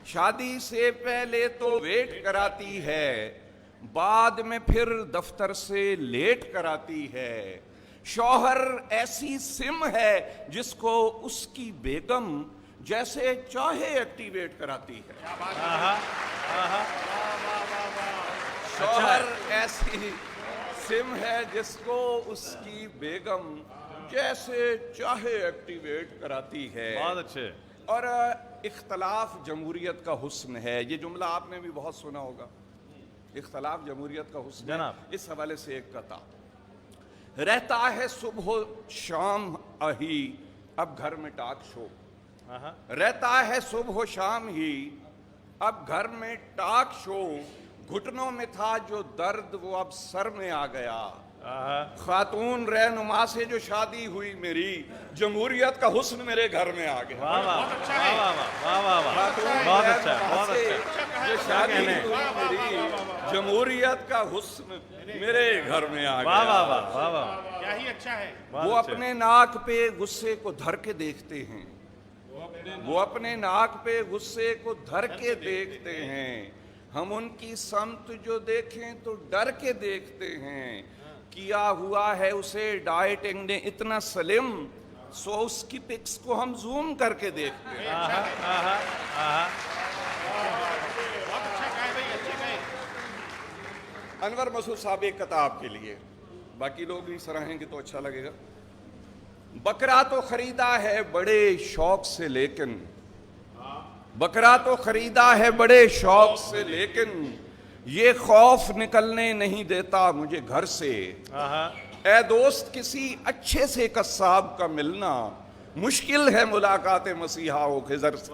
شادی سے پہلے تو ویٹ کراتی ہے، بعد میں پھر دفتر سے لیٹ کراتی ہے۔ شوہر ایسی سم ہے جس کو اس کی بیگم جیسے چاہے ایکٹیویٹ کراتی ہے۔ شوہر ایسی سم ہے جس کو اس کی بیگم جیسے چاہے ایکٹیویٹ کراتی ہے۔ بہت اچھے۔ اور اختلاف جمہوریت کا حسن ہے، یہ جملہ آپ نے بھی بہت سنا ہوگا، اختلاف جمہوریت کا حسن ہے۔ جناب اس حوالے سے ایک قطع رہتا ہے صبح و شام ہی اب گھر میں ٹاک شو، رہتا ہے صبح و شام ہی اب گھر میں ٹاک شو، گھٹنوں میں تھا جو درد وہ اب سر میں آ گیا۔ خاتون رہنما سے جو شادی ہوئی میری، جمہوریت کا حسن میرے گھر میں آ گیا۔ واہ واہ واہ واہ واہ، بہت اچھا بہت اچھا۔ جو شادی ہوئی میری، جمہوریت کا حسن میرے گھر میں آ واہ گیا۔ واہ واہ واہ واہ، کیا ہی اچھا ہے۔ وہ اپنے ناک پہ غصے کو دھر کے دیکھتے ہیں، وہ اپنے ناک پہ غصے کو دھر کے دیکھتے ہیں، ہم ان کی سمت جو دیکھیں تو ڈر کے دیکھتے ہیں۔ کیا ہوا ہے اسے ڈائٹنگ نے اتنا سلم، سو اس کی پکس کو ہم زوم کر کے دیکھتے ہیں۔ انور مسعود صاحب ایک کتاب کے لیے، باقی لوگ بھی سراہیں گے تو اچھا لگے گا۔ بکرا تو خریدا ہے بڑے شوق سے لیکن، بکرا تو خریدا ہے بڑے شوق سے لیکن، یہ خوف نکلنے نہیں دیتا مجھے گھر سے۔ اے دوست کسی اچھے سے قصاب کا ملنا، مشکل ہے ملاقات مسیحا و خضر سے۔